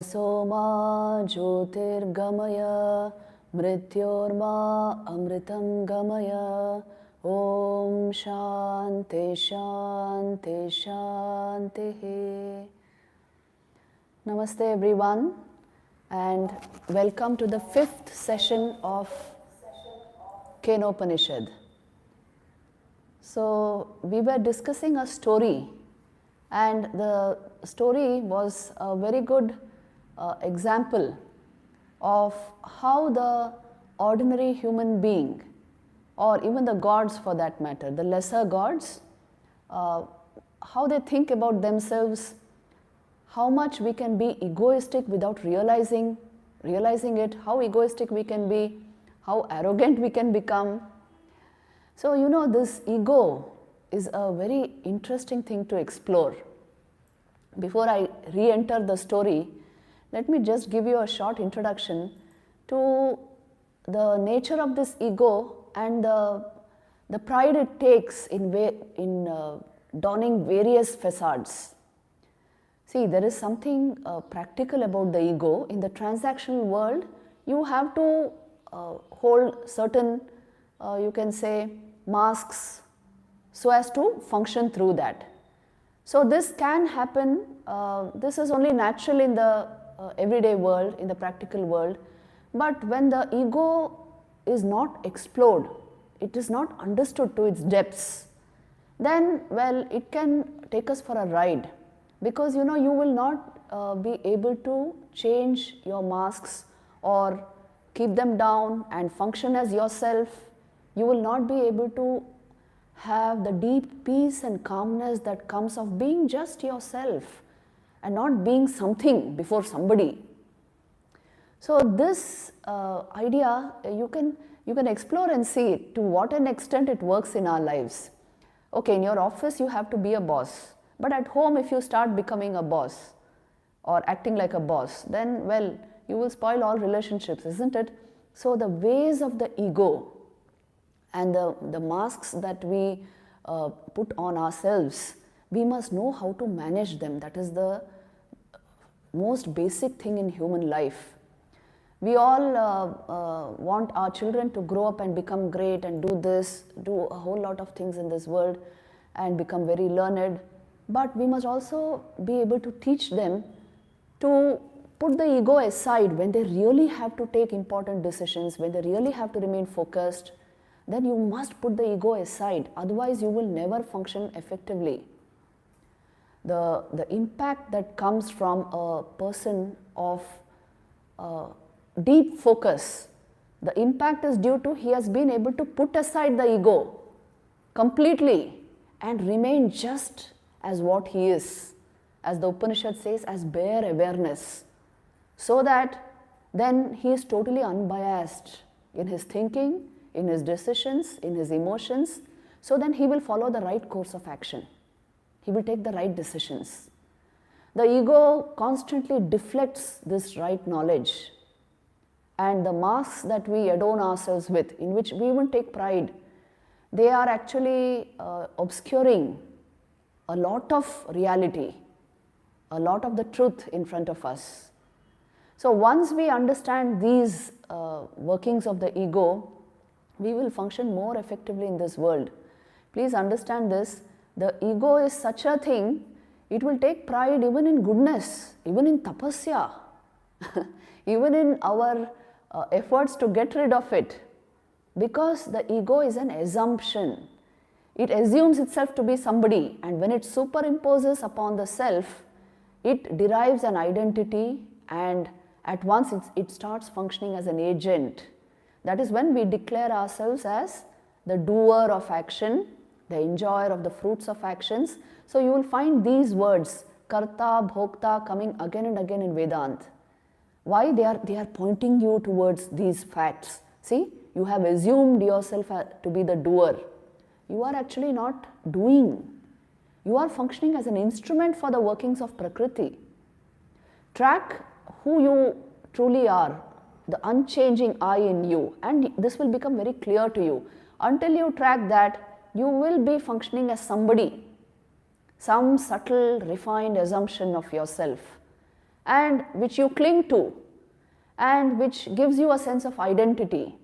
Soma Jyotirgamaya Mrityorma Amritam Gamaya Om Shanti Shanti Shanti. Namaste everyone and welcome to the fifth session of Kena Upanishad. So we were discussing a story and the story was a very good example of how the ordinary human being, or even the gods for that matter, the lesser gods, how they think about themselves, how much we can be egoistic without realizing it, how egoistic we can be, how arrogant we can become. So you know, this ego is a very interesting thing to explore. Before I re-enter the story, let me just give you a short introduction to the nature of this ego and the pride it takes in donning various facades. See, there is something practical about the ego. In the transactional world, you have to hold certain, you can say, masks so as to function through that. So this can happen, this is only natural in the everyday world, in the practical world, but when the ego is not explored, it is not understood to its depths, then, well, it can take us for a ride, because you know, you will not be able to change your masks or keep them down and function as yourself. You will not be able to have the deep peace and calmness that comes of being just yourself and not being something before somebody. So this idea, you can explore and see to what an extent it works in our lives. Okay, in your office you have to be a boss, but at home if you start becoming a boss or acting like a boss, then, well, you will spoil all relationships, isn't it? So the ways of the ego and the masks that we put on ourselves, we must know how to manage them. That is the most basic thing in human life. We all want our children to grow up and become great and do this, do a whole lot of things in this world and become very learned. But we must also be able to teach them to put the ego aside when they really have to take important decisions, when they really have to remain focused. Then you must put the ego aside, otherwise you will never function effectively. The impact that comes from a person of deep focus, the impact is due to he has been able to put aside the ego completely and remain just as what he is, as the Upanishad says, as bare awareness, so that then he is totally unbiased in his thinking, in his decisions, in his emotions. So then he will follow the right course of action. He will take the right decisions. The ego constantly deflects this right knowledge, and the masks that we adorn ourselves with, in which we even take pride, they are actually obscuring a lot of reality, a lot of the truth in front of us. So once we understand these workings of the ego, we will function more effectively in this world. Please understand this. The ego is such a thing, it will take pride even in goodness, even in tapasya, even in our efforts to get rid of it, because the ego is an assumption. It assumes itself to be somebody, and when it superimposes upon the self, it derives an identity, and at once it starts functioning as an agent. That is when we declare ourselves as the doer of action, the enjoyer of the fruits of actions. So you will find these words, karta, bhokta, coming again and again in Vedanta. Why? They are pointing you towards these facts. See, you have assumed yourself to be the doer. You are actually not doing. You are functioning as an instrument for the workings of Prakriti. Track who you truly are, the unchanging I in you, and this will become very clear to you. Until you track that, you will be functioning as somebody, some subtle, refined assumption of yourself. and which you cling to and which gives you a sense of identity.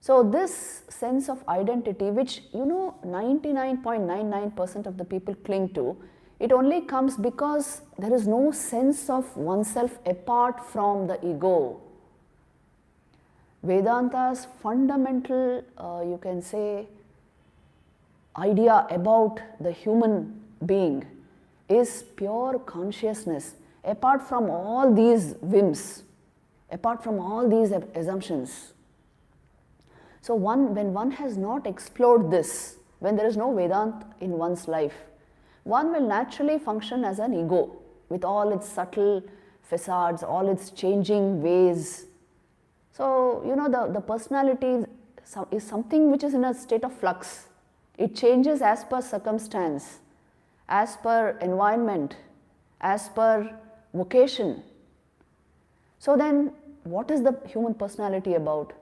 So this sense of identity, which 99.99% of the people cling to, it only comes because there is no sense of oneself apart from the ego. Vedanta's fundamental, you can say, idea about the human being is pure consciousness, apart from all these whims, apart from all these assumptions. So when one has not explored this, when there is no Vedanta in one's life, one will naturally function as an ego with all its subtle facades, all its changing ways. So, the personality is something which is in a state of flux. It changes as per circumstance, as per environment, as per vocation. So then, what is the human personality about?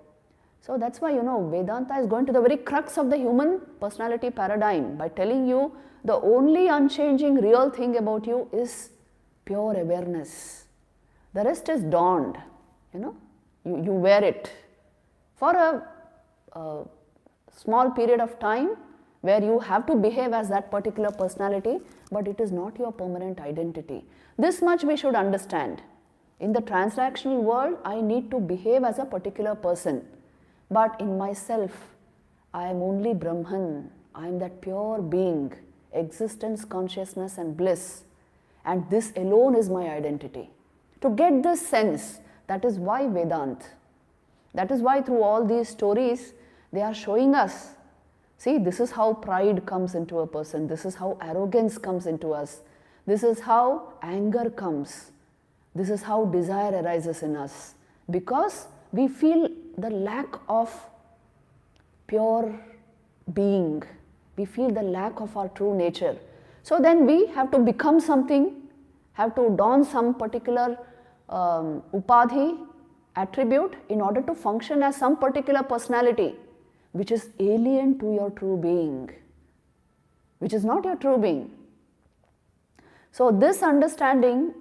So that's why, Vedanta is going to the very crux of the human personality paradigm by telling you the only unchanging real thing about you is pure awareness. The rest is donned, you wear it for a small period of time where you have to behave as that particular personality, but it is not your permanent identity. This much we should understand. In the transactional world, I need to behave as a particular person, but in myself, I am only Brahman. I am that pure being, existence, consciousness and bliss, and this alone is my identity. To get this sense, that is why Vedanta. That is why through all these stories, they are showing us, see, this is how pride comes into a person, this is how arrogance comes into us, this is how anger comes, this is how desire arises in us, because we feel the lack of pure being, we feel the lack of our true nature. So then we have to become something, have to don some particular upadhi, attribute, in order to function as some particular personality which is alien to your true being, which is not your true being. So this understanding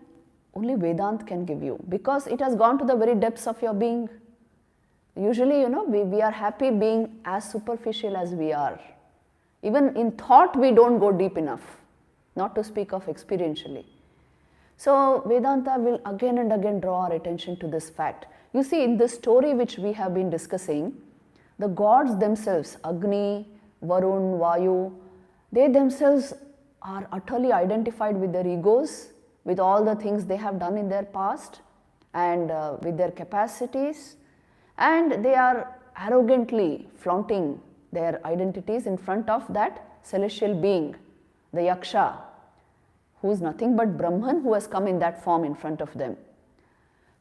only Vedanta can give you, because it has gone to the very depths of your being. Usually, we are happy being as superficial as we are. Even in thought, we don't go deep enough, not to speak of experientially. So Vedanta will again and again draw our attention to this fact. You see, in this story which we have been discussing, the gods themselves, Agni, Varun, Vayu, they themselves are utterly identified with their egos, with all the things they have done in their past and with their capacities, and they are arrogantly flaunting their identities in front of that celestial being, the Yaksha, who is nothing but Brahman, who has come in that form in front of them.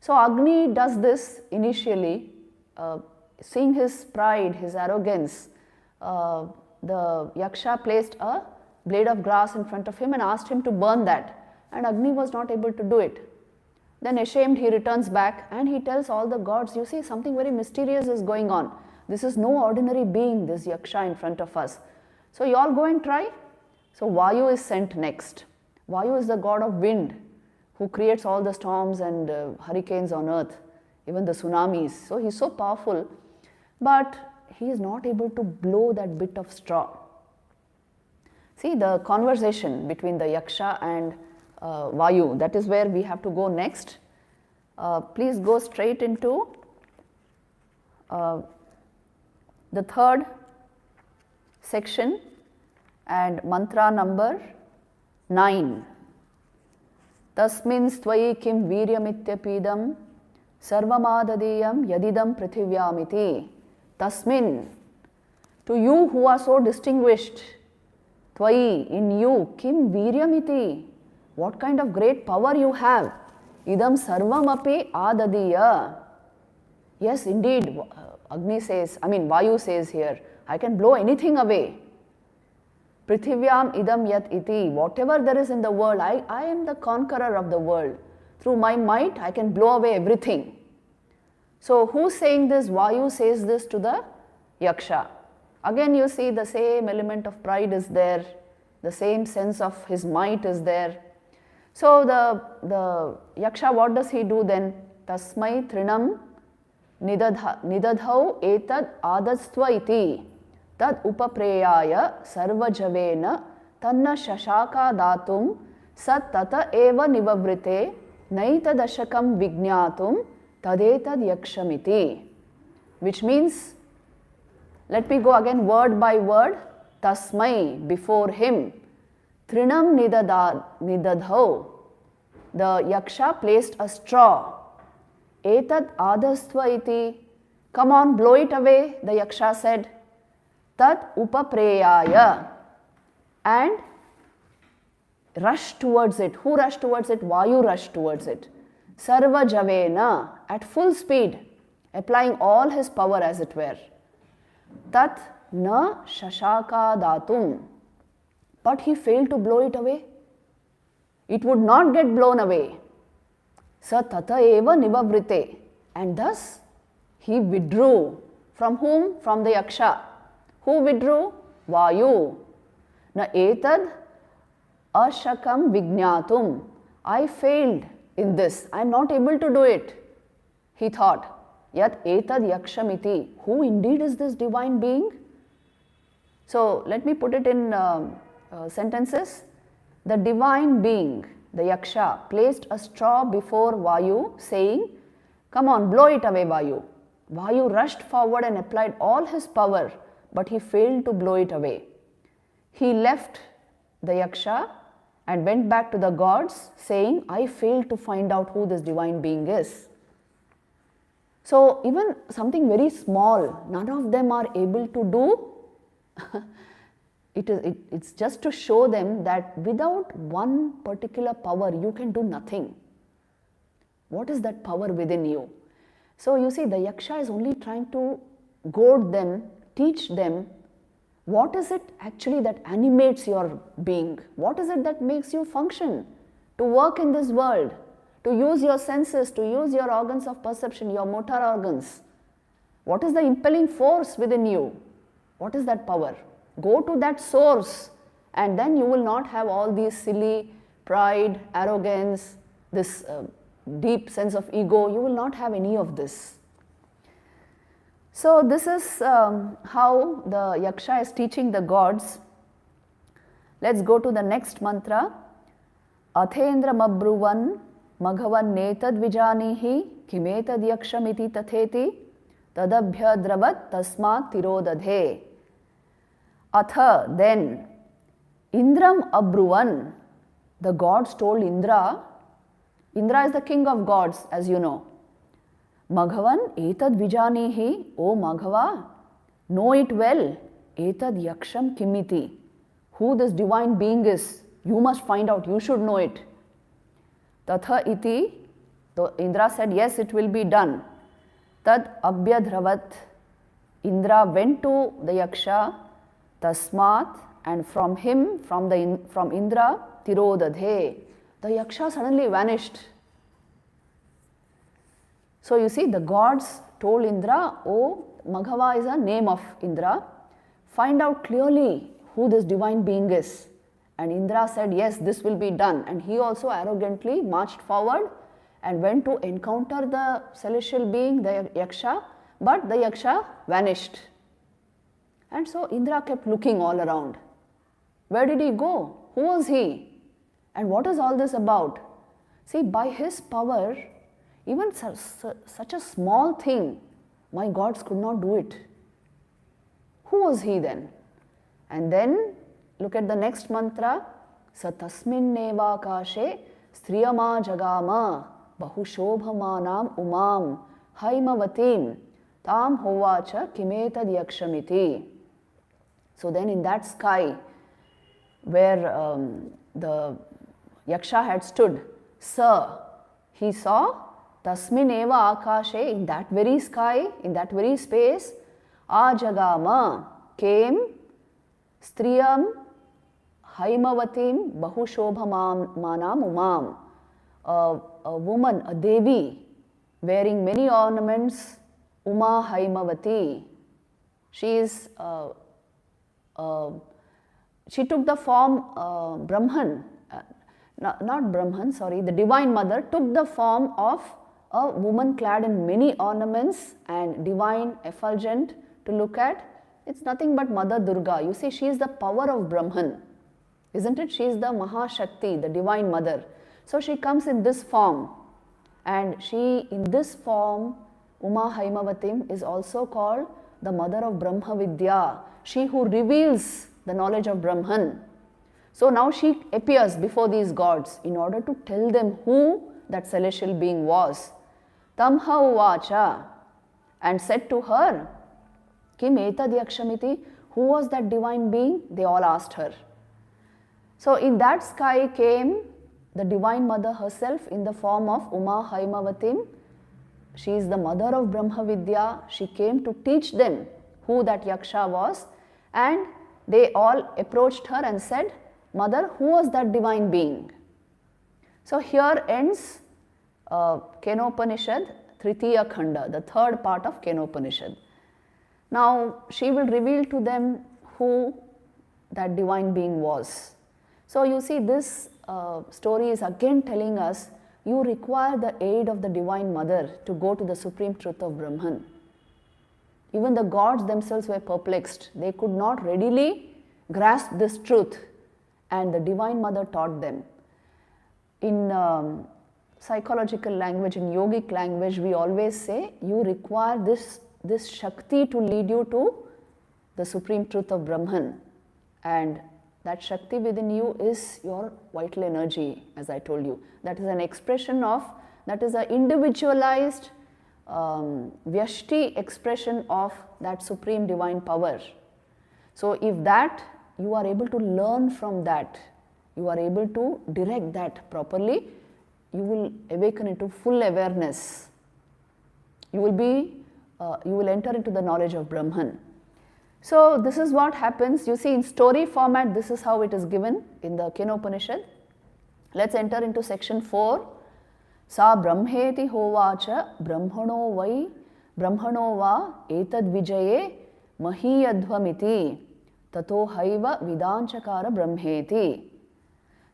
So Agni does this initially, seeing his pride, his arrogance. The Yaksha placed a blade of grass in front of him and asked him to burn that, and Agni was not able to do it. Then ashamed, he returns back and he tells all the gods, you see, something very mysterious is going on. This is no ordinary being, this Yaksha in front of us. So you all go and try. So Vayu is sent next. Vayu is the god of wind, who creates all the storms and hurricanes on earth, even the tsunamis. So he is so powerful, but he is not able to blow that bit of straw. See the conversation between the Yaksha and Vayu, that is where we have to go next. Please go straight into the third section and mantra number 9. Tasmin stvai kim viryamityapidam sarvamadadiyam yadidam prithivyamiti. Tasmin, to you who are so distinguished, tvai, in you, kim viryamiti, what kind of great power you have. Idam sarvamapi adadiya. Yes, indeed, Agni says, Vayu says here, I can blow anything away. Prithivyam idam yat iti, whatever there is in the world, I am the conqueror of the world. Through my might, I can blow away everything. So who's saying this? Vayu says this to the Yaksha. Again you see the same element of pride is there, the same sense of his might is there. So the Yaksha, what does he do then? Tasmai trinam nidadhau etad adastva iti tad upapreyaya sarvajavena tanna shashaka datum sat tata eva nivavrite naitadashakam vignatum tadetad yakshamiti. Which means, let me go again word by word. Tasmai, before him. Trinam nidadhau, the Yaksha placed a straw. Etad adastva iti, come on, blow it away, the Yaksha said. Tat upapreyaya, and rushed towards it. Who rushed towards it? Vayu rushed towards it. Sarva javena, at full speed, applying all his power as it were. Tat na shashaka datum, but he failed to blow it away. It would not get blown away. Sa tata eva nivavrite, and thus he withdrew. From whom? From the Yaksha. Who withdrew? Vayu. Na etad ashakam vignatum, I failed in this, I am not able to do it. He thought, yat etad yakshamiti, who indeed is this divine being? So let me put it in sentences. The divine being, the Yaksha, placed a straw before Vayu, saying, come on, blow it away, Vayu. Vayu rushed forward and applied all his power, but he failed to blow it away. He left the Yaksha and went back to the gods, saying, I failed to find out who this divine being is. So even something very small, none of them are able to do. It's just to show them that without one particular power, you can do nothing. What is that power within you? So you see, the Yaksha is only trying to goad them, teach them, what is it actually that animates your being? What is it that makes you function, to work in this world, to use your senses, to use your organs of perception, your motor organs? What is the impelling force within you? What is that power? Go to that source, and then you will not have all these silly pride, arrogance, this deep sense of ego. You will not have any of this. So this is how the Yaksha is teaching the gods. Let's go to the next mantra. Athendra mabruvan maghavan netad vijanihi kimetad yakshamiti tatheti tadabhya dravat tasmat tirodadhe. Atha, then, Indram abruvan, the gods told Indra. Indra is the king of gods, as you know. Maghavan etad vijanihi, O Maghava, know it well. Etad yaksham kimiti, who this divine being is, you must find out, you should know it. Tatha iti, so Indra said, yes, it will be done. Tad abhyadhravat, Indra went to the Yaksha, tasmat, and from him, from Indra, tirodadhe, the Yaksha suddenly vanished. So you see, the gods told Indra, oh, Maghava is a name of Indra, find out clearly who this divine being is. And Indra said, yes, this will be done. And he also arrogantly marched forward and went to encounter the celestial being, the Yaksha, but the Yaksha vanished. And so Indra kept looking all around. Where did he go? Who was he? And what is all this about? See, by his power, even such a small thing, my gods could not do it. Who was he then? And then look at the next mantra. Satasmin neva kashe striyama jagama bahushobhamanam umam haimavatim tam hovacha kimetad yakshamiti. So then in that sky where the Yaksha had stood, he saw Tasmin eva akashe, in that very sky, in that very space, ajagama, came, striyam haimavatim bahushobhamanam umam, a woman, a devi, wearing many ornaments, uma haimavati. She is she took the form Brahman. not Brahman, sorry, the Divine Mother took the form of a woman clad in many ornaments and divine, effulgent to look at. It's nothing but Mother Durga. You see, she is the power of Brahman, isn't it? She is the Mahashakti, the Divine Mother. So she comes in this form, and she, in this form, Uma Haimavatim, is also called the Mother of Brahma Vidya, she who reveals the knowledge of Brahman. So now she appears before these gods in order to tell them who that celestial being was. Tamha uvacha, and said to her, Kim etad yakshamiti, who was that divine being? They all asked her. So in that sky came the Divine Mother herself in the form of Uma Haimavatim. She is the mother of Brahma Vidya. She came to teach them who that Yaksha was, and they all approached her and said, Mother, who was that divine being? So here ends Kena Upanishad, Tritiya Khanda, the third part of Kena Upanishad. Now she will reveal to them who that divine being was. So you see, this story is again telling us you require the aid of the Divine Mother to go to the supreme truth of Brahman. Even the gods themselves were perplexed. They could not readily grasp this truth, and the Divine Mother taught them. In psychological language, in yogic language, we always say you require this Shakti to lead you to the supreme truth of Brahman, and that Shakti within you is your vital energy, as I told you. That is an expression of, that is an individualized Vyashti expression of that supreme divine power. So if that, you are able to learn from that, you are able to direct that properly, you will awaken into full awareness. You will enter into the knowledge of Brahman. So this is what happens. You see, in story format, this is how it is given in the Kena Upanishad. Let's enter into section 4. Sa brahmeti hovacha brahmano va etad vijaye mahiyadvamiti tato haiva vidanchakara brahmeti.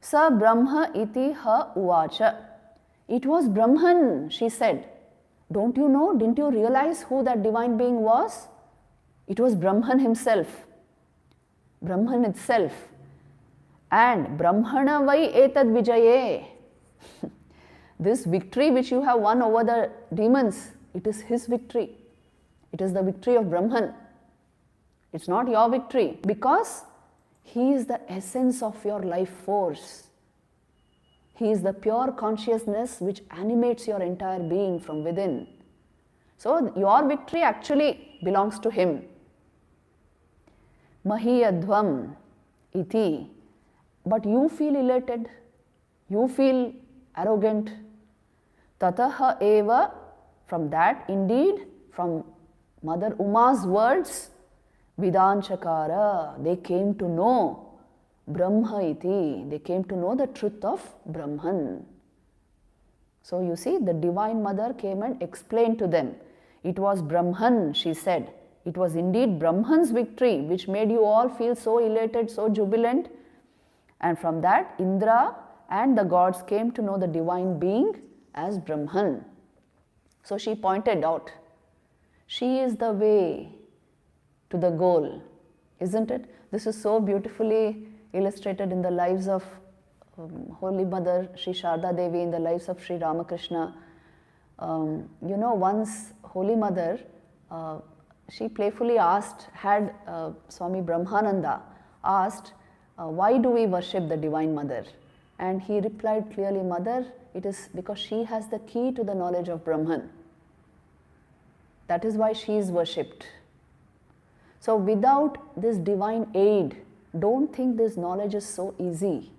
Sa brahma iti ha uvacha. It was Brahman, she said. Don't you know? Didn't you realize who that divine being was? It was Brahman himself, Brahman itself. And Brahmana vai etad vijaye. This victory which you have won over the demons, it is his victory. It is the victory of Brahman. It's not your victory, because he is the essence of your life force. He is the pure consciousness which animates your entire being from within. So your victory actually belongs to him. Mahiyadvam iti. But you feel elated, you feel arrogant. Tataha eva, from that, indeed, from Mother Uma's words, Vidanchakara, they came to know Brahma iti, they came to know the truth of Brahman. So you see, the Divine Mother came and explained to them. It was Brahman, she said. It was indeed Brahman's victory which made you all feel so elated, so jubilant. And from that, Indra and the gods came to know the divine being as Brahman. So she pointed out, she is the way to the goal, isn't it? This is so beautifully illustrated in the lives of Holy Mother Sri Sarada Devi, in the lives of Sri Ramakrishna. You know, once Holy Mother, she playfully asked, had Swami Brahmananda asked, why do we worship the Divine Mother? And he replied clearly, Mother, it is because she has the key to the knowledge of Brahman. That is why she is worshipped. So without this divine aid, don't think this knowledge is so easy.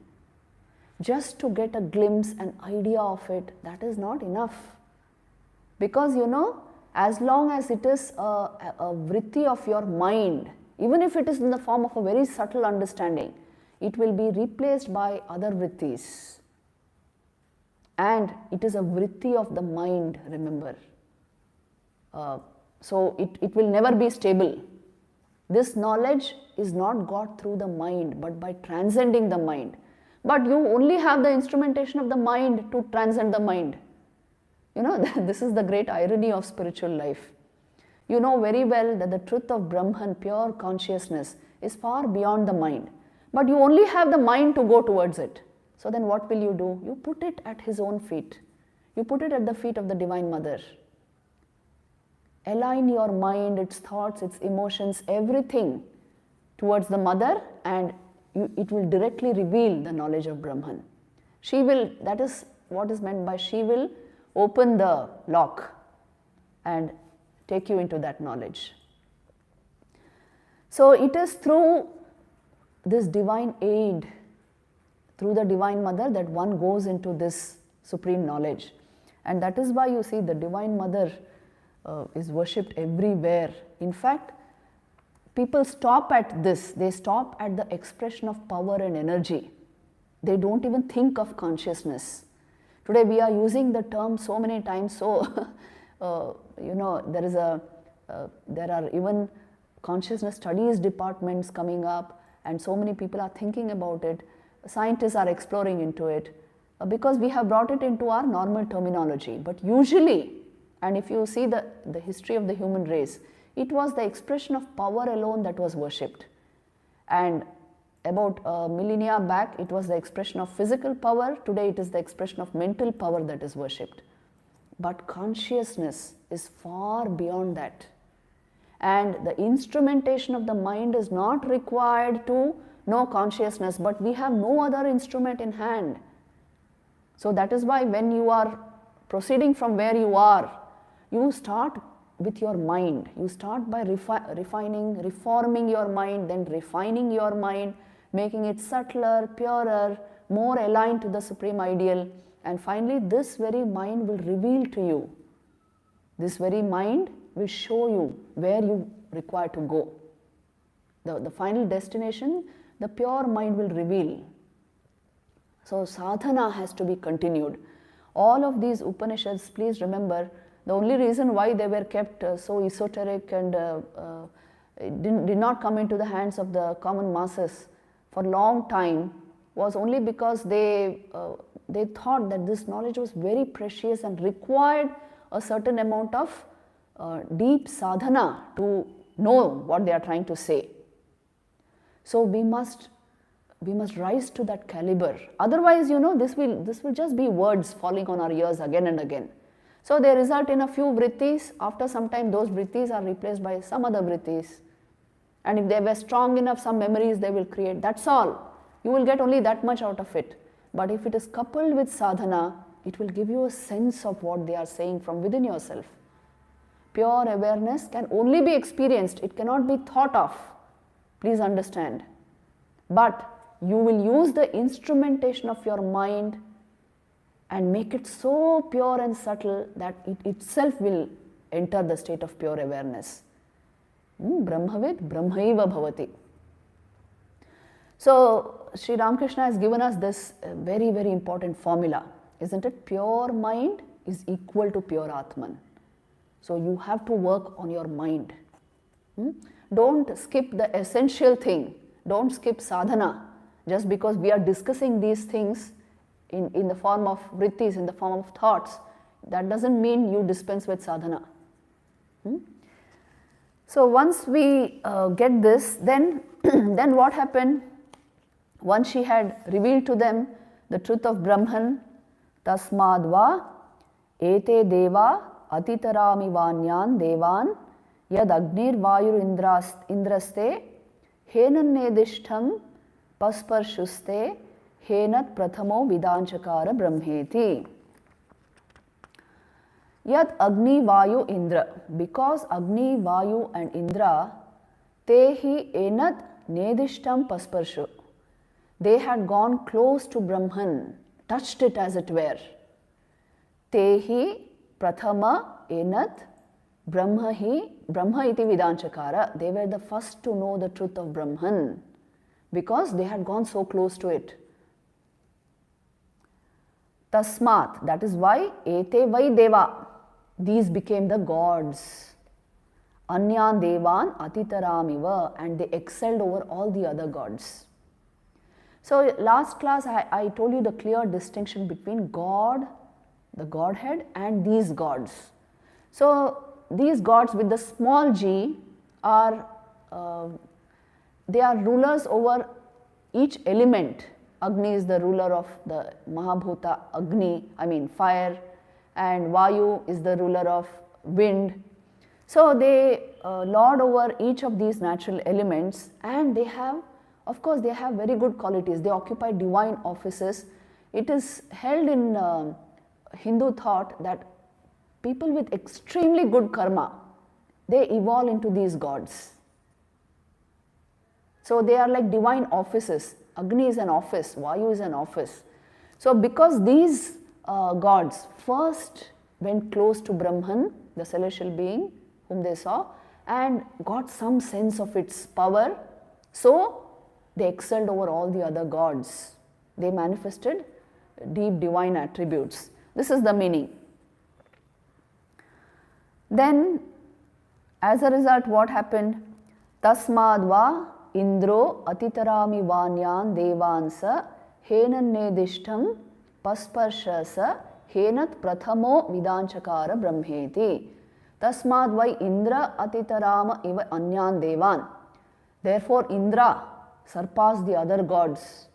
Just to get a glimpse, an idea of it, that is not enough. Because you know, as long as it is a vritti of your mind, even if it is in the form of a very subtle understanding, it will be replaced by other vrittis. And it is a vritti of the mind, remember. So it will never be stable. This knowledge is not got through the mind, but by transcending the mind. but you only have the instrumentation of the mind to transcend the mind. You know, this is the great irony of spiritual life. You know very well that the truth of Brahman, pure consciousness, is far beyond the mind. But you only have the mind to go towards it. So then what will you do? You put it at his own feet. You put it at the feet of the Divine Mother. Align your mind, its thoughts, its emotions, everything towards the Mother, and it will directly reveal the knowledge of Brahman. She will, that is what is meant by she will open the lock and take you into that knowledge. So it is through this divine aid, through the Divine Mother, that one goes into this supreme knowledge. And that is why you see the Divine Mother is worshipped everywhere. In fact, people stop at this. They stop at the expression of power and energy. They don't even think of consciousness. Today we are using the term so many times, so you know, there are even consciousness studies departments coming up, and so many people are thinking about it. Scientists are exploring into it because we have brought it into our normal terminology. But usually, and if you see the history of the human race, it was the expression of power alone that was worshipped. And about millennia back, it was the expression of physical power. Today, it is the expression of mental power that is worshipped. But consciousness is far beyond that. And the instrumentation of the mind is not required to know consciousness, but we have no other instrument in hand. So that is why when you are proceeding from where you are, you start with your mind. You start by refining, reforming your mind, then refining your mind, making it subtler, purer, more aligned to the supreme ideal. And finally, this very mind will reveal to you. This very mind will show you where you require to go. The final destination, the pure mind will reveal. So sadhana has to be continued. All of these Upanishads, please remember, the only reason why they were kept so esoteric and did not come into the hands of the common masses for a long time was only because they thought that this knowledge was very precious and required a certain amount of deep sadhana to know what they are trying to say. So we must rise to that caliber. Otherwise, you know, this will just be words falling on our ears again and again. So they result in a few vrittis. After some time, those vrittis are replaced by some other vrittis. And if they were strong enough, some memories they will create. That's all. You will get only that much out of it. But if it is coupled with sadhana, it will give you a sense of what they are saying from within yourself. Pure awareness can only be experienced. It cannot be thought of. Please understand. But you will use the instrumentation of your mind and make it so pure and subtle that it itself will enter the state of pure awareness. Brahmavid brahmaiva bhavati. So Sri Ramakrishna has given us this very, very important formula, isn't it? Pure mind is equal to pure Atman. So you have to work on your mind. Don't skip the essential thing. Don't skip sadhana just because we are discussing these things in the form of vrittis, in the form of thoughts. That doesn't mean you dispense with sadhana. So once we get this, then what happened? Once she had revealed to them the truth of Brahman, tasmadva ete deva atitarami vanyan devan yad agnir vayur indraste henannedishtham pasparshuste henat prathamo vidanchakara brahmeti. Yad Agni Vayu Indra, because Agni, Vayu and Indra, tehi enat nedishtam pasparshu. They had gone close to Brahman, touched it as it were. Tehi prathama enat brahma iti vidanchakara. They were the first to know the truth of Brahman because they had gone so close to it. Tasmat, that is why ete vai deva. These became the gods. Anyan devan atitaramiva, and they excelled over all the other gods. So last class I told you the clear distinction between God, the Godhead, and these gods. So these gods with the small g are they are rulers over each element. Agni is the ruler of the Mahabhuta Agni, fire, and Vayu is the ruler of wind. So they lord over each of these natural elements, and they have, of course, they have very good qualities. They occupy divine offices. It is held in Hindu thought that people with extremely good karma, they evolve into these gods. So they are like divine offices. Agni is an office, Vayu is an office. So because these gods first went close to Brahman, the celestial being whom they saw, and got some sense of its power, so they excelled over all the other gods. They manifested deep divine attributes. This is the meaning. Then, as a result, what happened? Tasmadva Indro atitarami vanyan devansa henannedishtam pasparshasa henat prathamo vidanchakara brahmeti. Tasmadvai Indra atitarama iva anyan devan. Therefore, Indra surpassed the other gods.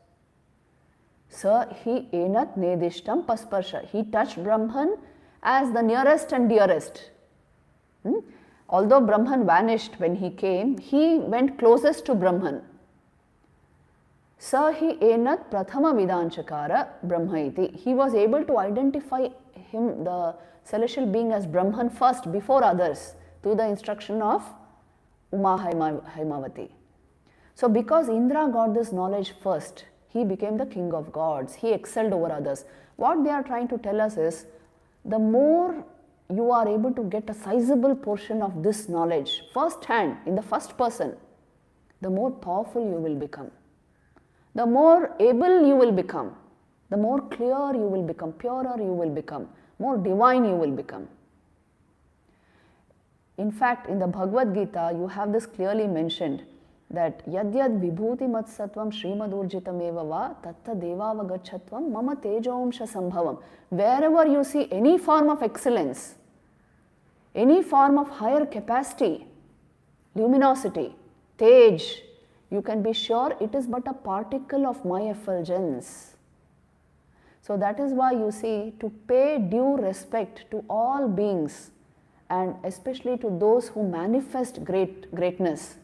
Sa he enat nedishtam pasparsha. He touched Brahman as the nearest and dearest. Although Brahman vanished when he came, he went closest to Brahman. Sa hi enat prathama vidanchakara brahmaiti. He was able to identify him, the celestial being, as Brahman first before others through the instruction of Uma Haimavati. So because Indra got this knowledge first, he became the king of gods. He excelled over others. What they are trying to tell us is, the more you are able to get a sizable portion of this knowledge first hand, in the first person, the more powerful you will become. The more able you will become, the more clear you will become, purer you will become, more divine you will become. In fact, in the Bhagavad Gita, you have this clearly mentioned, that yadyad vibhuti matsattvam srimadurjitameva va tatta devavagachatvam mama tejomsha sambhavam. Wherever you see any form of excellence, any form of higher capacity, luminosity, tej, you can be sure it is but a particle of my effulgence. So that is why you see, to pay due respect to all beings, and especially to those who manifest greatness,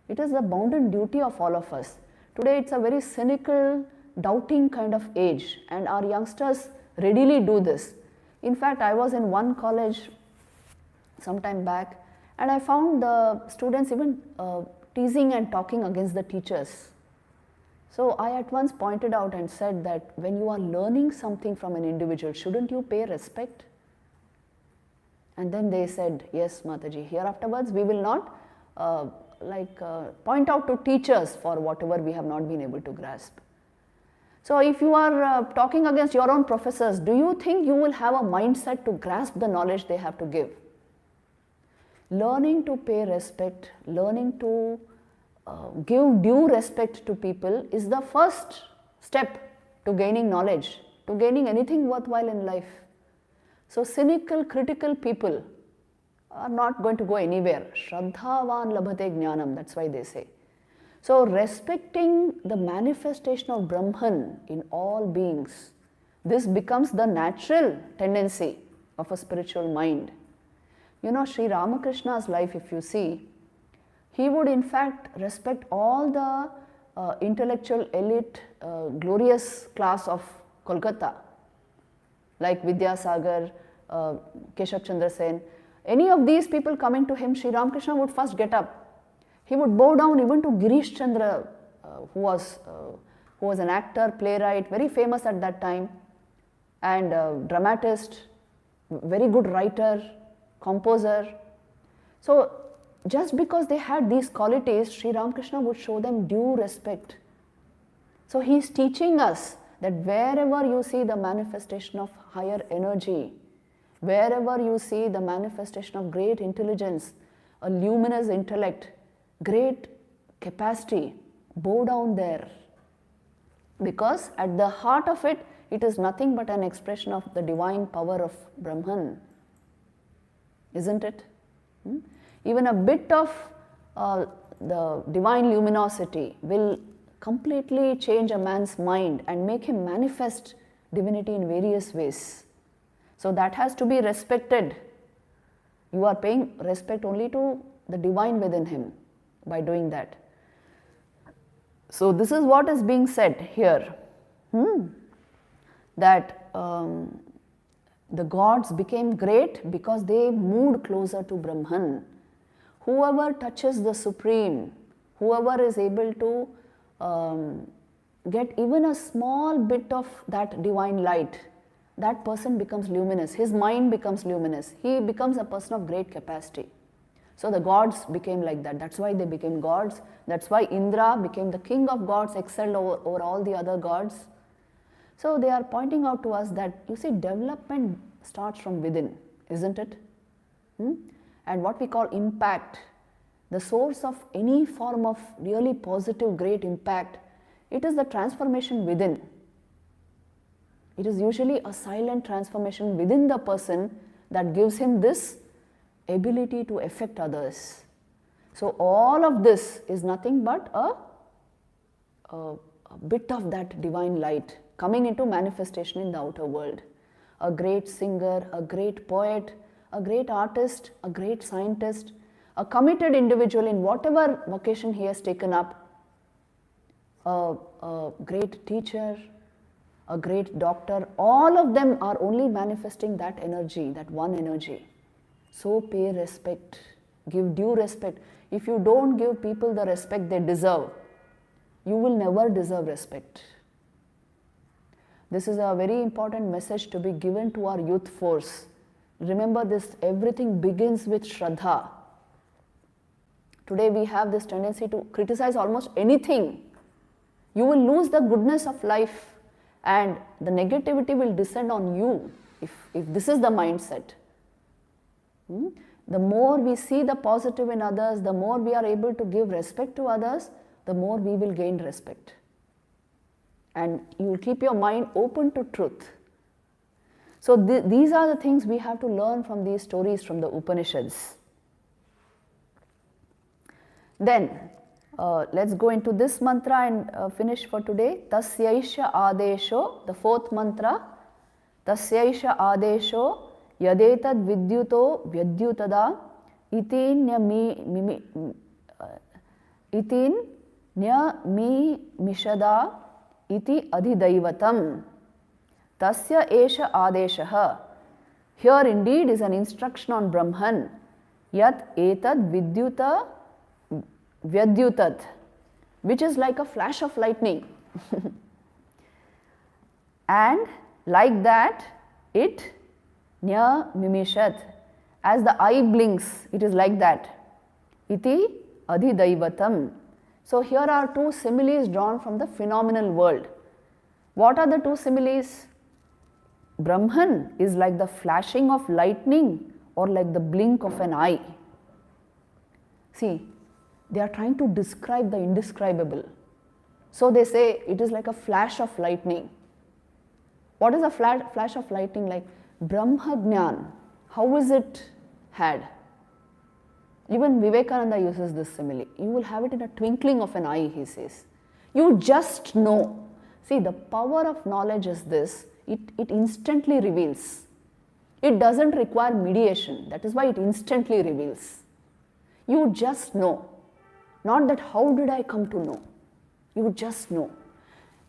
it is the bounden duty of all of us. Today it's a very cynical, doubting kind of age, and our youngsters readily do this. In fact, I was in one college some time back, and I found the students even teasing and talking against the teachers. So I at once pointed out and said that when you are learning something from an individual, shouldn't you pay respect? And then they said, yes, Mataji, here afterwards we will not point out to teachers for whatever we have not been able to grasp. So if you are talking against your own professors, do you think you will have a mindset to grasp the knowledge they have to give? Learning to pay respect, learning to give due respect to people is the first step to gaining knowledge, to gaining anything worthwhile in life. So cynical, critical people are not going to go anywhere. Shraddhavan labhate jnanam, that's why they say. So respecting the manifestation of Brahman in all beings, this becomes the natural tendency of a spiritual mind. You know, Sri Ramakrishna's life, if you see, he would in fact respect all the intellectual elite, glorious class of Kolkata, like Vidyasagar, Keshav Chandra Sen. Any of these people coming to him, Sri Ramakrishna would first get up. He would bow down even to Girish Chandra, who was an actor, playwright, very famous at that time, and dramatist, very good writer, composer. So just because they had these qualities, Sri Ramakrishna would show them due respect. So he is teaching us that wherever you see the manifestation of higher energy, wherever you see the manifestation of great intelligence, a luminous intellect, great capacity, bow down there. because at the heart of it, it is nothing but an expression of the divine power of Brahman, isn't it? Even a bit of the divine luminosity will completely change a man's mind and make him manifest divinity in various ways. So that has to be respected. You are paying respect only to the divine within him by doing that. So this is what is being said here, that the gods became great because they moved closer to Brahman. Whoever touches the Supreme, whoever is able to get even a small bit of that divine light, that person becomes luminous, his mind becomes luminous, he becomes a person of great capacity. So the gods became like that, that's why they became gods, that's why Indra became the king of gods, excelled over all the other gods. So they are pointing out to us that, you see, development starts from within, isn't it? And what we call impact, the source of any form of really positive, great impact, it is the transformation within. It is usually a silent transformation within the person that gives him this ability to affect others. So all of this is nothing but a bit of that divine light coming into manifestation in the outer world. A great singer, a great poet, a great artist, a great scientist, a committed individual in whatever vocation he has taken up, a great teacher, a great doctor, all of them are only manifesting that energy, that one energy. So pay respect, give due respect. If you don't give people the respect they deserve, you will never deserve respect. This is a very important message to be given to our youth force. Remember this, everything begins with Shraddha. Today we have this tendency to criticize almost anything. You will lose the goodness of life and the negativity will descend on you if this is the mindset. The more we see the positive in others, the more we are able to give respect to others, the more we will gain respect. And you will keep your mind open to truth. So these are the things we have to learn from these stories from the Upanishads. Then let's go into this mantra and finish for today. Tasyaisha adesho, the fourth mantra. Tasyaisha adesho yadetad vidyuto vyadyutada itin nya mishada iti adhidaivatam. Tasya esha adeshaha. Here indeed is an instruction on Brahman. Yat etad vidyuta vyadyutat, which is like a flash of lightning. And like that, it nya mimishat, as the eye blinks, it is like that. Iti adhidaivatam. So here are two similes drawn from the phenomenal world. What are the two similes? Brahman is like the flashing of lightning or like the blink of an eye. See, they are trying to describe the indescribable. So they say it is like a flash of lightning. What is a flash of lightning like? Brahma Jnana, how is it had? Even Vivekananda uses this simile. You will have it in a twinkling of an eye, he says. You just know. See, the power of knowledge is this, it instantly reveals. It doesn't require mediation, that is why it instantly reveals. You just know. Not that how did I come to know? You just know.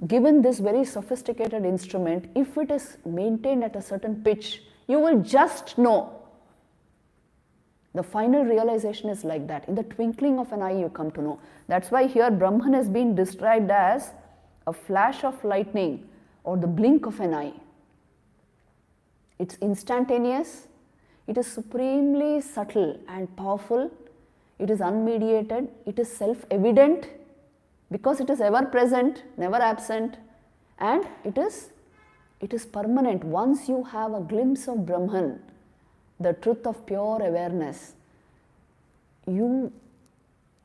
Given this very sophisticated instrument, if it is maintained at a certain pitch, you will just know. The final realization is like that. In the twinkling of an eye, you come to know. That's why here Brahman has been described as a flash of lightning or the blink of an eye. It's instantaneous, it is supremely subtle and powerful, it is unmediated, it is self-evident because it is ever present, never absent, and it is permanent. Once you have a glimpse of Brahman, the truth of pure awareness, you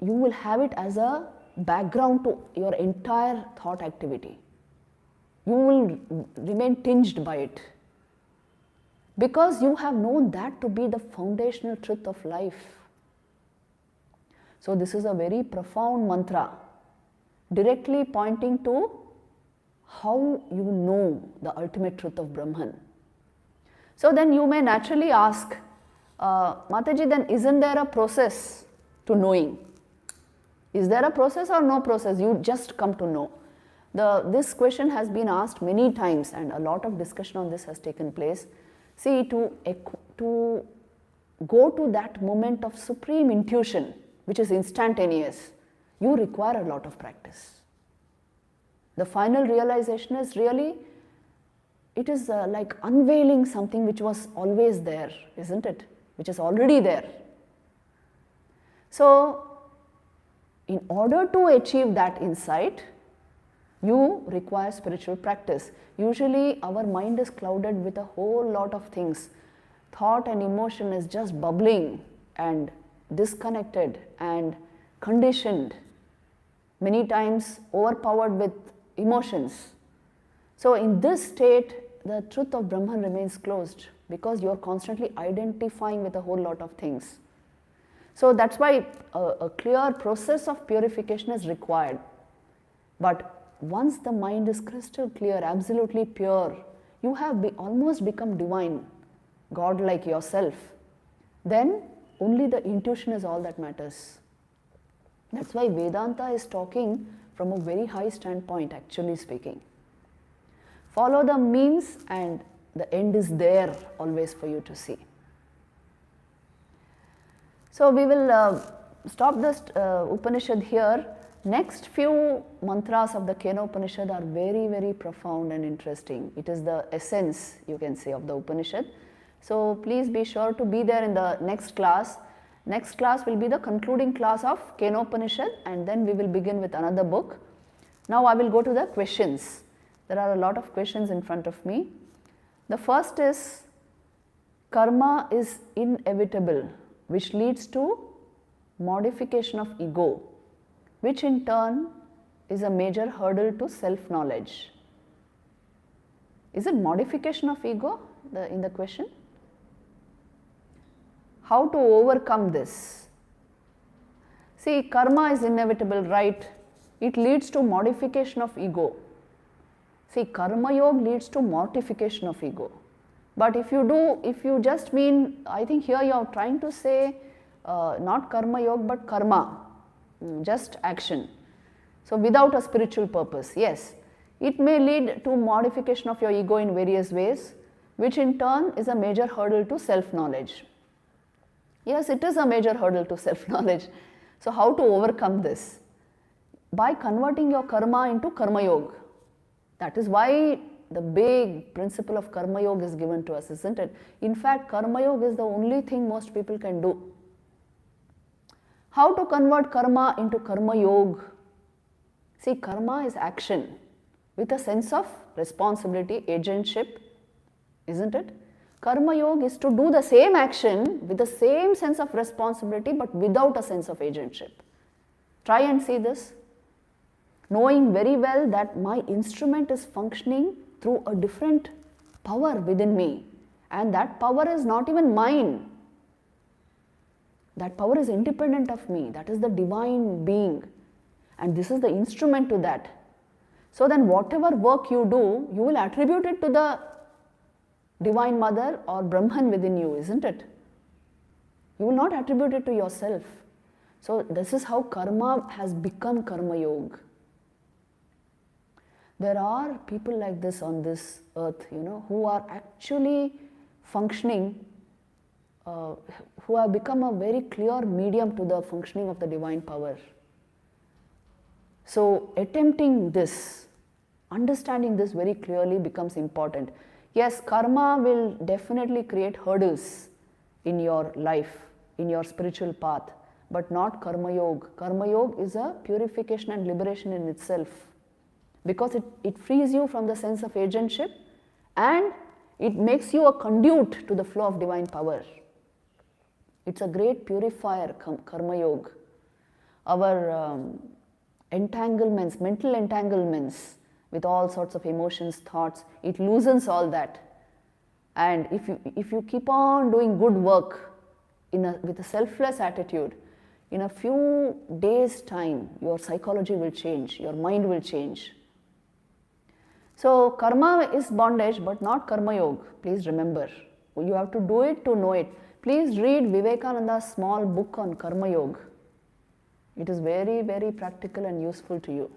will have it as a background to your entire thought activity. you will remain tinged by it. Because you have known that to be the foundational truth of life. So this is a very profound mantra, directly pointing to how you know the ultimate truth of Brahman. So then you may naturally ask, Mataji, then isn't there a process to knowing? Is there a process or no process? You just come to know. This question has been asked many times and a lot of discussion on this has taken place. See, to go to that moment of supreme intuition, which is instantaneous, you require a lot of practice. The final realization is really, it is like unveiling something which was always there, isn't it? Which is already there. So, in order to achieve that insight, you require spiritual practice. Usually our mind is clouded with a whole lot of things. Thought and emotion is just bubbling and disconnected and conditioned, many times overpowered with emotions. So in this state, the truth of Brahman remains closed because you are constantly identifying with a whole lot of things. So that's why a clear process of purification is required. But once the mind is crystal clear, absolutely pure, you have almost become divine, God-like yourself, then only the intuition is all that matters. That's why Vedanta is talking from a very high standpoint, actually speaking. Follow the means and the end is there always for you to see. So we will stop this Upanishad here. Next few mantras of the Kena Upanishad are very, very profound and interesting. It is the essence, you can say, of the Upanishad. So please be sure to be there in the next class. Next class will be the concluding class of Kena Upanishad and then we will begin with another book. Now I will go to the questions. There are a lot of questions in front of me. The first is, karma is inevitable, which leads to modification of ego, which in turn is a major hurdle to self-knowledge. Is it modification of ego in the question? How to overcome this? See, karma is inevitable, right? It leads to modification of ego. See, karma yoga leads to mortification of ego. But if you just mean, I think here you are trying to say not karma yoga but karma, just action. So without a spiritual purpose, yes. It may lead to modification of your ego in various ways, which in turn is a major hurdle to self-knowledge. Yes, it is a major hurdle to self-knowledge. So how to overcome this? By converting your karma into karma yoga. That is why the big principle of karma yoga is given to us, isn't it? In fact, karma yoga is the only thing most people can do. How to convert karma into karma yoga? See, karma is action with a sense of responsibility, agentship, isn't it? Karma yoga is to do the same action with the same sense of responsibility but without a sense of agentship. Try and see this. Knowing very well that my instrument is functioning through a different power within me and that power is not even mine. That power is independent of me. That is the divine being and this is the instrument to that. So then whatever work you do, you will attribute it to the Divine Mother or Brahman within you, isn't it? You will not attribute it to yourself. So this is how karma has become karma yoga. There are people like this on this earth, who are actually functioning, who have become a very clear medium to the functioning of the divine power. So attempting this, understanding this very clearly becomes important. Yes, karma will definitely create hurdles in your life, in your spiritual path, but not karma yoga. Karma yoga is a purification and liberation in itself because it frees you from the sense of agentship and it makes you a conduit to the flow of divine power. It's a great purifier, karma yoga. Our entanglements, mental entanglements, with all sorts of emotions, thoughts. It loosens all that. And if you keep on doing good work with a selfless attitude, in a few days' time, your psychology will change, your mind will change. So karma is bondage, but not karma yoga. Please remember, you have to do it to know it. Please read Vivekananda's small book on karma yoga. It is very, very practical and useful to you.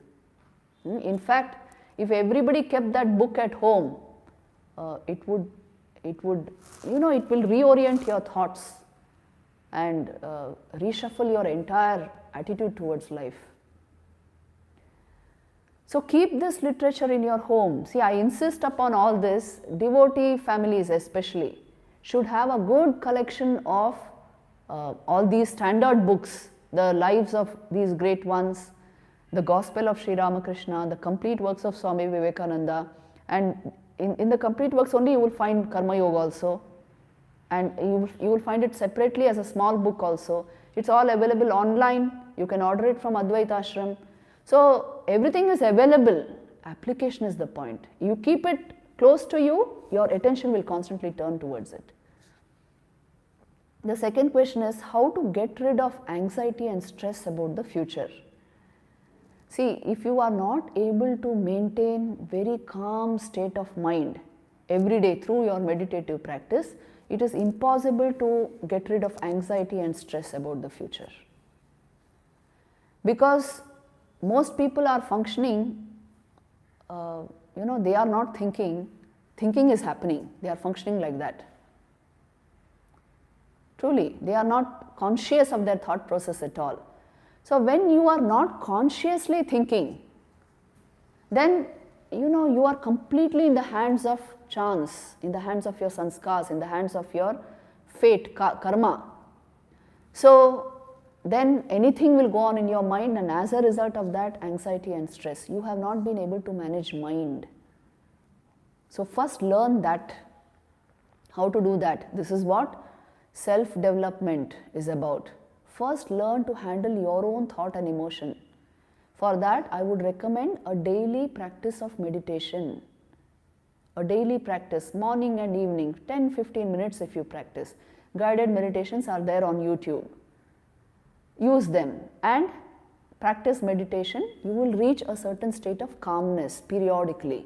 In fact, if everybody kept that book at home, it will reorient your thoughts and reshuffle your entire attitude towards life. So keep this literature in your home. See, I insist upon all this. Devotee families especially should have a good collection of all these standard books, the lives of these great ones, the Gospel of Sri Ramakrishna, the complete works of Swami Vivekananda, and in the complete works only you will find Karma Yoga also, and you will find it separately as a small book also. It's all available online. You can order it from Advaita Ashram. So everything is available. Application is the point. You keep it close to you, your attention will constantly turn towards it. The second question is how to get rid of anxiety and stress about the future. See, if you are not able to maintain very calm state of mind every day through your meditative practice, it is impossible to get rid of anxiety and stress about the future. Because most people are functioning, they are not thinking, thinking is happening, they are functioning like that. Truly, they are not conscious of their thought process at all. So when you are not consciously thinking, then you are completely in the hands of chance, in the hands of your sanskars, in the hands of your fate, karma. So then anything will go on in your mind, and as a result of that, anxiety and stress. You have not been able to manage mind. So first learn that, how to do that. This is what self-development is about. First learn to handle your own thought and emotion. For that, I would recommend a daily practice of meditation. A daily practice, morning and evening, 10-15 minutes if you practice. Guided meditations are there on YouTube. Use them and practice meditation. You will reach a certain state of calmness periodically.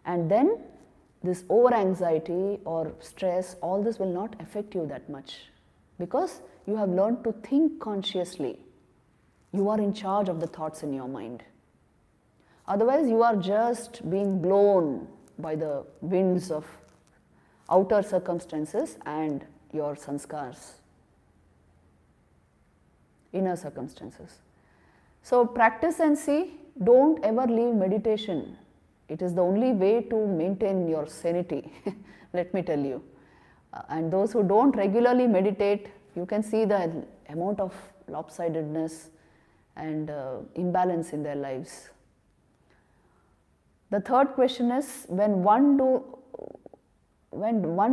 And then this over-anxiety or stress, all this will not affect you that much. Because you have learned to think consciously. You are in charge of the thoughts in your mind. Otherwise, you are just being blown by the winds of outer circumstances and your sanskars, inner circumstances. So practice and see, don't ever leave meditation. It is the only way to maintain your sanity, let me tell you. And those who don't regularly meditate, you can see the amount of lopsidedness and imbalance in their lives. The third question is, when one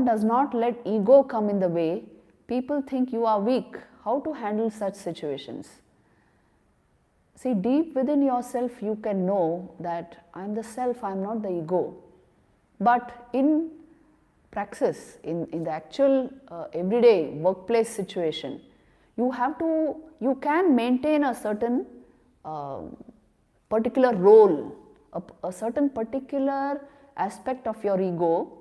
does not let ego come in the way, people think you are weak. How to handle such situations? See, deep within yourself you can know that I am the self, I am not the ego. But in praxis, in the actual everyday workplace situation, you can maintain a certain particular role, a certain particular aspect of your ego,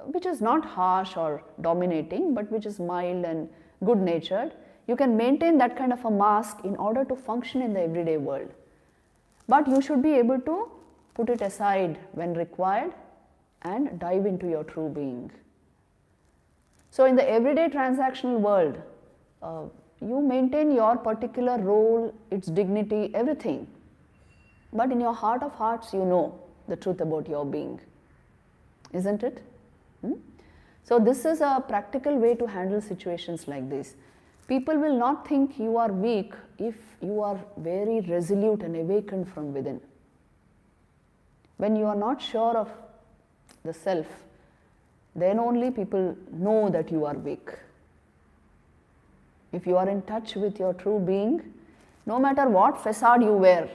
which is not harsh or dominating, but which is mild and good natured. You can maintain that kind of a mask in order to function in the everyday world. But you should be able to put it aside when required and dive into your true being. So in the everyday transactional world, you maintain your particular role, its dignity, everything. But in your heart of hearts, you know the truth about your being. Isn't it? So this is a practical way to handle situations like this. People will not think you are weak if you are very resolute and awakened from within. When you are not sure of the self, then only people know that you are weak. If you are in touch with your true being, no matter what facade you wear,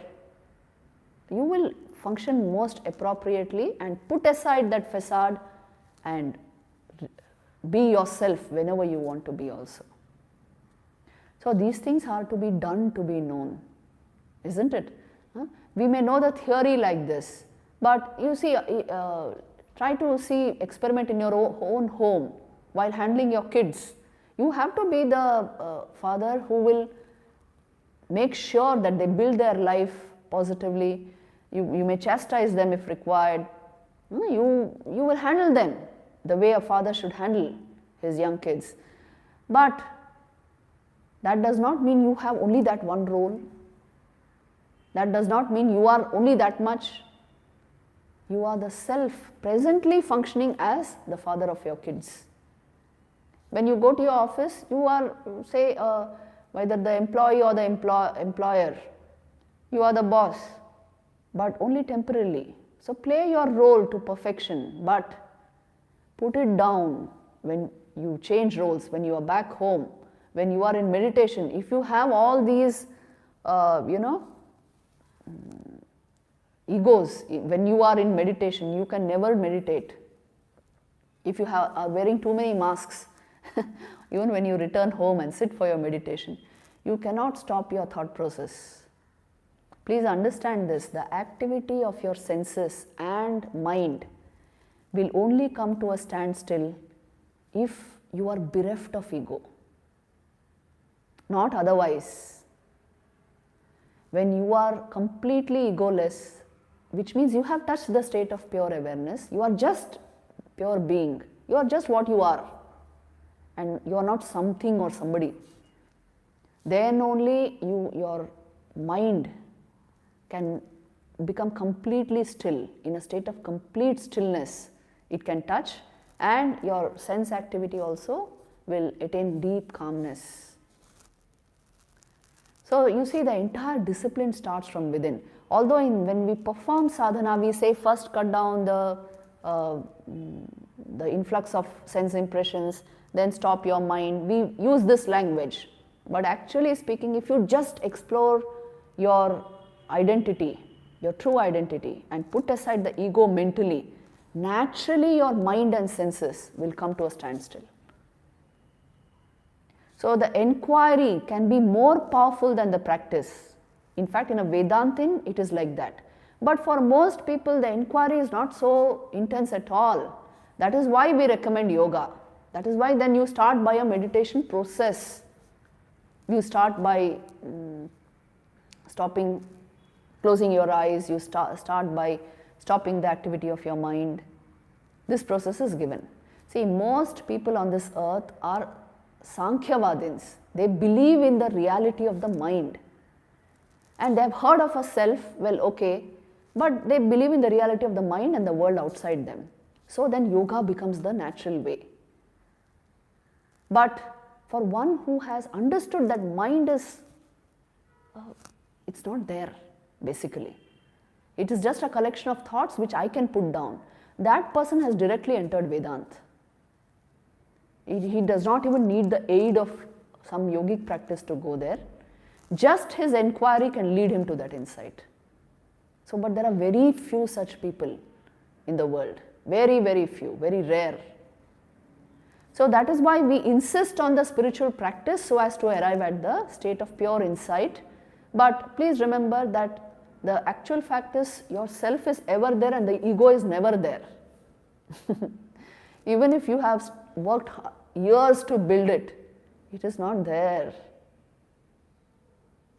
you will function most appropriately and put aside that facade and be yourself whenever you want to be also. So these things are to be done to be known, isn't it? We may know the theory like this, but you see, try to experiment in your own home while handling your kids. You have to be the father who will make sure that they build their life positively. You may chastise them if required. You will handle them the way a father should handle his young kids. But that does not mean you have only that one role. That does not mean you are only that much. You are the self presently functioning as the father of your kids. When you go to your office, you are, say, whether the employee or the employer, you are the boss, but only temporarily. So play your role to perfection, but put it down when you change roles, when you are back home, when you are in meditation. If you have all these, egos, when you are in meditation, you can never meditate. If you are wearing too many masks, even when you return home and sit for your meditation, you cannot stop your thought process. Please understand this, the activity of your senses and mind will only come to a standstill if you are bereft of ego, not otherwise. When you are completely egoless, which means you have touched the state of pure awareness, you are just pure being, you are just what you are, and you are not something or somebody. Then only your mind can become completely still. In a state of complete stillness, it can touch, and your sense activity also will attain deep calmness. So you see, the entire discipline starts from within. Although when we perform sadhana, we say first cut down the influx of sense impressions, then stop your mind. We use this language. But actually speaking, if you just explore your identity, your true identity, and put aside the ego mentally, naturally your mind and senses will come to a standstill. So the inquiry can be more powerful than the practice. In fact, in a Vedantin, it is like that. But for most people, the inquiry is not so intense at all. That is why we recommend yoga. That is why then you start by a meditation process. You start by closing your eyes, you start by stopping the activity of your mind. This process is given. See, most people on this earth are Sankhyavadins. They believe in the reality of the mind. And they have heard of a self, well, okay, but they believe in the reality of the mind and the world outside them. So then yoga becomes the natural way. But for one who has understood that mind is, it's not there basically. It is just a collection of thoughts which I can put down. That person has directly entered Vedanta. He does not even need the aid of some yogic practice to go there. Just his inquiry can lead him to that insight. So, but there are very few such people in the world. Very, very few, very rare. So that is why we insist on the spiritual practice so as to arrive at the state of pure insight. But please remember that the actual fact is your self is ever there and the ego is never there. Even if you have worked years to build it, it is not there.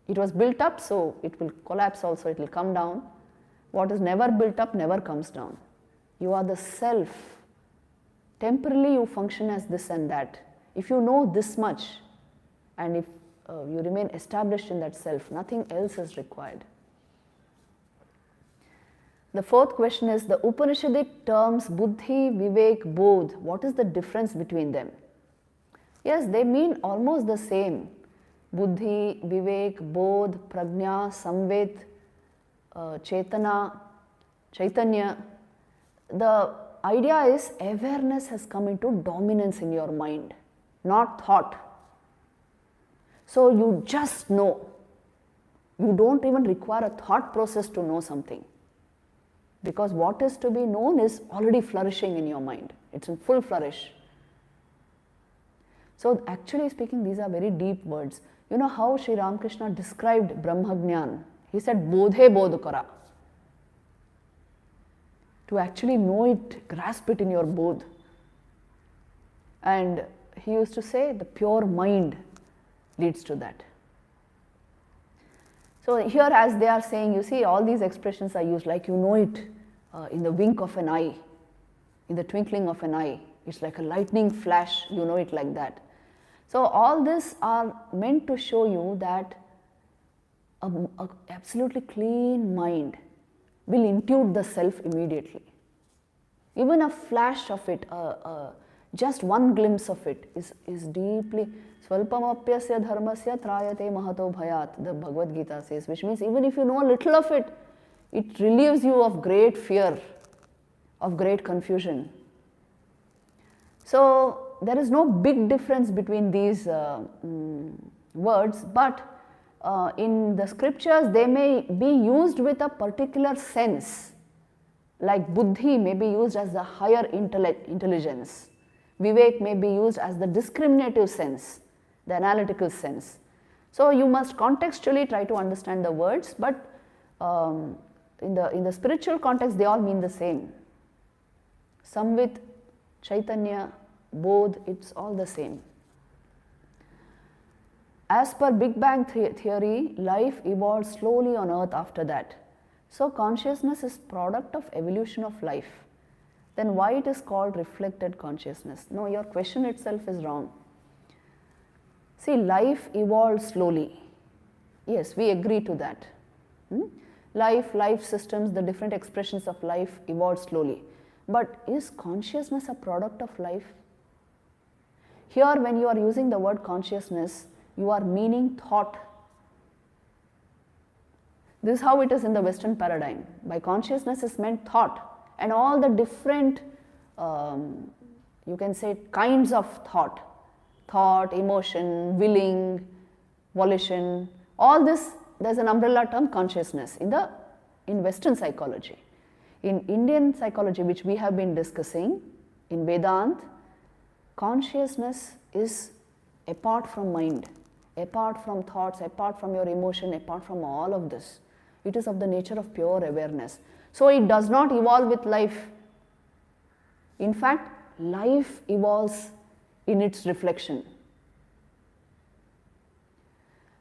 It was built up, so it will collapse also, it will come down. What is never built up never comes down. You are the self. Temporarily you function as this and that. If you know this much, and if you remain established in that self, nothing else is required. The fourth question is, the Upanishadic terms Buddhi, Vivek, Bodh, what is the difference between them? Yes, they mean almost the same. Buddhi, Vivek, Bodh, Prajna, Samved, Chetana, Chaitanya. The idea is awareness has come into dominance in your mind, not thought. So you just know. You don't even require a thought process to know something. because what is to be known is already flourishing in your mind. It's in full flourish. So actually speaking, these are very deep words. You know how Sri Ramakrishna described Brahmagyan? He said, Bodhe bodhkara. To actually know it, grasp it in your bodh. And he used to say, the pure mind leads to that. So here as they are saying, you see all these expressions are used like you know it in the wink of an eye, in the twinkling of an eye. It's like a lightning flash, you know it like that. So all this are meant to show you that a absolutely clean mind will intuit the self immediately. Even a flash of it, just one glimpse of it is deeply Swalpamapyasya dharmasya trayate mahato bhayat, the Bhagavad Gita says, which means even if you know a little of it, it relieves you of great fear, of great confusion. So there is no big difference between these words, but in the scriptures they may be used with a particular sense, like buddhi may be used as the higher intelligence, vivek may be used as the discriminative sense, the analytical sense. So you must contextually try to understand the words, but in the spiritual context they all mean the same. Samvit, Chaitanya, Bodh, it's all the same. As per Big Bang theory, life evolved slowly on earth after that. So consciousness is product of evolution of life. Then why it is called reflected consciousness? No, your question itself is wrong. See, life evolved slowly. Yes, we agree to that. Life systems, the different expressions of life evolved slowly. But is consciousness a product of life? Here when you are using the word consciousness, you are meaning thought. This is how it is in the Western paradigm. By consciousness is meant thought and all the different, you can say, kinds of thought. Thought, emotion, willing, volition, all this, there's an umbrella term consciousness in Western psychology. In Indian psychology, which we have been discussing, in Vedanta, consciousness is apart from mind, apart from thoughts, apart from your emotion, apart from all of this. It is of the nature of pure awareness. So it does not evolve with life. In fact, life evolves in its reflection.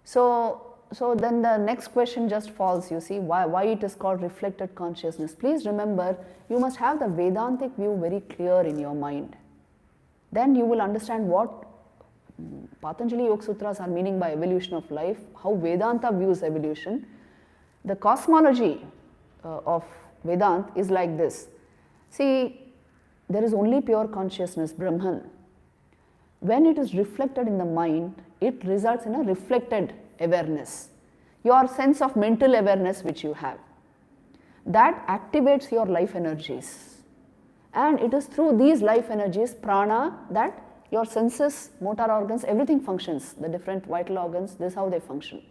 So then the next question just falls, you see, why it is called reflected consciousness. Please remember, you must have the Vedantic view very clear in your mind. Then you will understand what Patanjali Yoga Sutras are meaning by evolution of life, how Vedanta views evolution. The cosmology of Vedanta is like this. See, there is only pure consciousness, Brahman. When it is reflected in the mind, it results in a reflected awareness. Your sense of mental awareness which you have, that activates your life energies. And it is through these life energies, prana, that your senses, motor organs, everything functions. The different vital organs, this is how they function.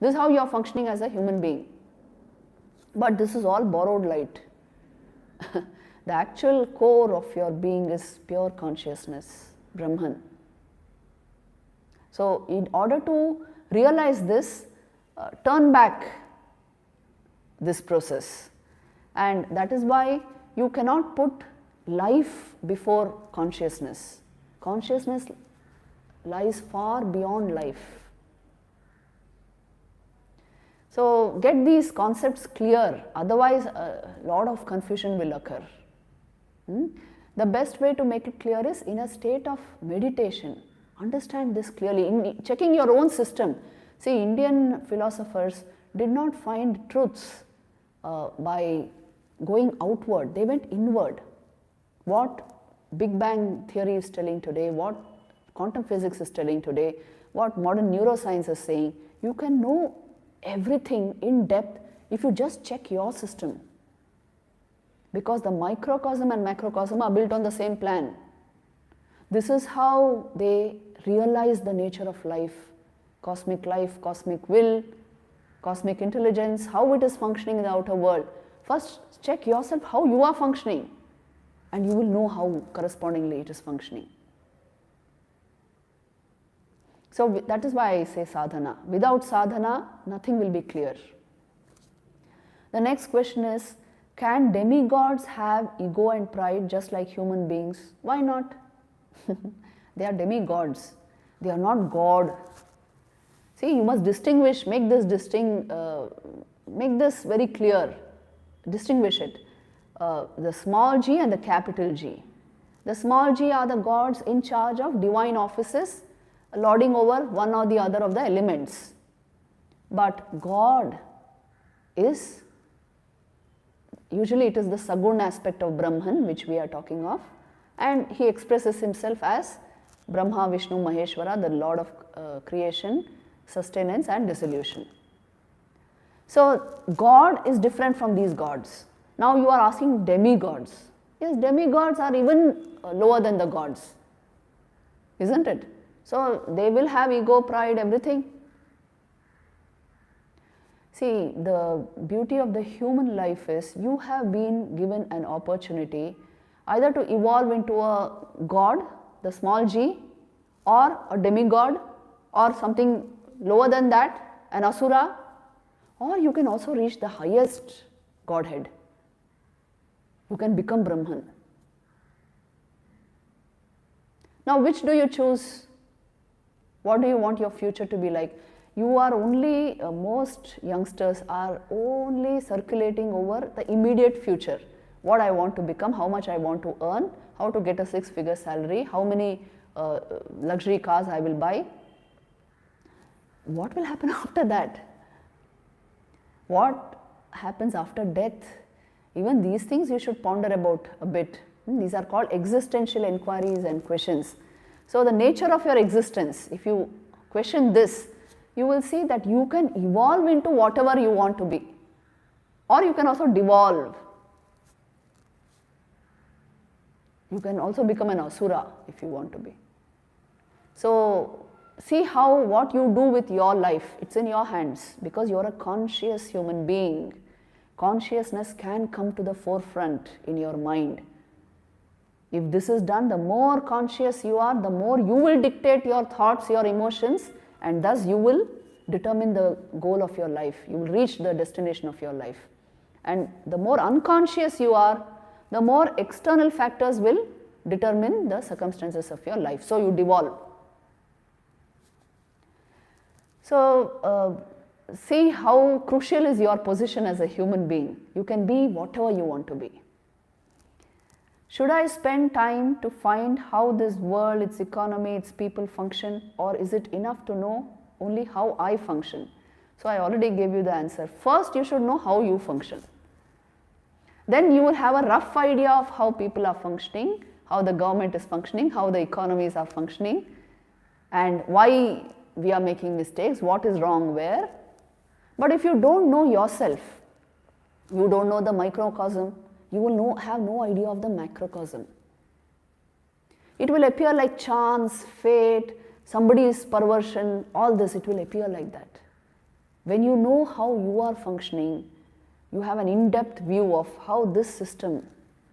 This is how you are functioning as a human being. But this is all borrowed light. The actual core of your being is pure consciousness, Brahman. So in order to realize this, turn back this process. And that is why you cannot put life before consciousness. Consciousness lies far beyond life. So get these concepts clear, otherwise a lot of confusion will occur. The best way to make it clear is in a state of meditation. Understand this clearly, in checking your own system. See, Indian philosophers did not find truths by going outward, they went inward. What Big Bang theory is telling today, what quantum physics is telling today, what modern neuroscience is saying, you can know everything in depth if you just check your system. Because the microcosm and macrocosm are built on the same plan. This is how they realize the nature of life, cosmic will, cosmic intelligence, how it is functioning in the outer world. First check yourself how you are functioning, and you will know how correspondingly it is functioning. So that is why I say sadhana. Without sadhana, nothing will be clear. The next question is, can demigods have ego and pride just like human beings? Why not? They are demigods. They are not God. See, you must distinguish, make this very clear. Distinguish it. The small g and the capital G. The small g are the gods in charge of divine offices, lording over one or the other of the elements. But God is, usually it is the Sagun aspect of Brahman which we are talking of, and he expresses himself as Brahma, Vishnu, Maheshwara, the Lord of creation, sustenance and dissolution. So God is different from these gods. Now you are asking demigods. Yes, demigods are even lower than the gods, isn't it? So they will have ego, pride, everything. See, the beauty of the human life is you have been given an opportunity either to evolve into a god, the small g, or a demigod, or something lower than that, an asura, or you can also reach the highest godhead. You can become Brahman. Now, which do you choose? What do you want your future to be like? You are only, most youngsters are only circulating over the immediate future. What I want to become, how much I want to earn, how to get a 6-figure salary, how many luxury cars I will buy. What will happen after that? What happens after death? Even these things you should ponder about a bit. These are called existential inquiries and questions. So the nature of your existence, if you question this, you will see that you can evolve into whatever you want to be, or you can also devolve. You can also become an asura if you want to be. So see how what you do with your life, it's in your hands, because you are a conscious human being. Consciousness can come to the forefront in your mind. If this is done, the more conscious you are, the more you will dictate your thoughts, your emotions, and thus you will determine the goal of your life. You will reach the destination of your life. And the more unconscious you are, the more external factors will determine the circumstances of your life. So you devolve. So see how crucial is your position as a human being. You can be whatever you want to be. Should I spend time to find how this world, its economy, its people function, or is it enough to know only how I function? So I already gave you the answer. First, you should know how you function. Then you will have a rough idea of how people are functioning, how the government is functioning, how the economies are functioning, and why we are making mistakes, what is wrong where. But if you don't know yourself, you don't know the microcosm, you will have no idea of the macrocosm. It will appear like chance, fate, somebody's perversion, all this, it will appear like that. When you know how you are functioning, you have an in-depth view of how this system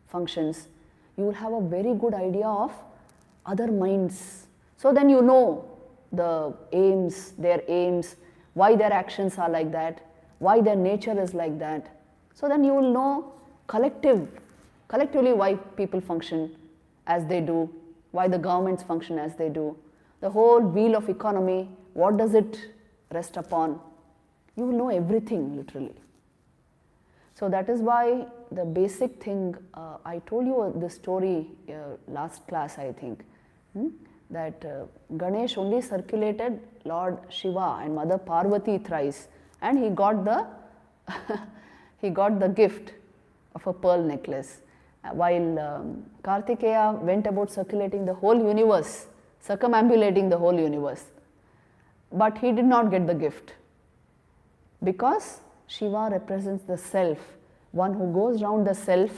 functions, you will have a very good idea of other minds. So then you know the aims, why their actions are like that, why their nature is like that. So then you will know collectively why people function as they do, why the governments function as they do, the whole wheel of economy, what does it rest upon. You will know everything literally. So that is why the basic thing, I told you this story last class I think, that Ganesh only circulated Lord Shiva and Mother Parvati thrice, and he got the he got the gift of a pearl necklace, while Kartikeya went about circulating the whole universe, circumambulating the whole universe, but he did not get the gift, because Shiva represents the self. One who goes round the self,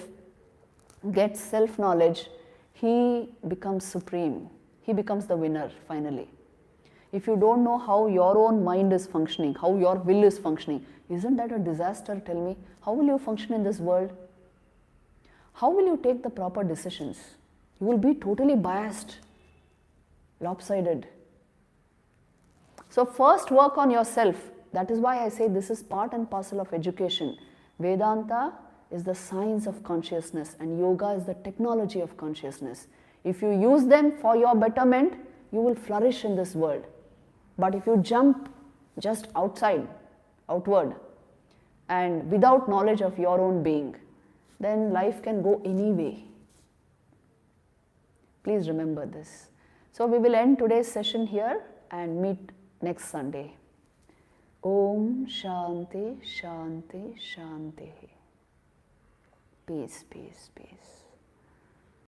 gets self-knowledge, he becomes supreme. He becomes the winner finally. if you don't know how your own mind is functioning, how your will is functioning, isn't that a disaster? Tell me, how will you function in this world? How will you take the proper decisions? You will be totally biased, lopsided. So first work on yourself. That is why I say this is part and parcel of education. Vedanta is the science of consciousness and yoga is the technology of consciousness. If you use them for your betterment, you will flourish in this world. But if you jump just outward, and without knowledge of your own being, then life can go any way. Please remember this. So we will end today's session here and meet next Sunday. Om Shanti Shanti Shanti. Peace, peace, peace.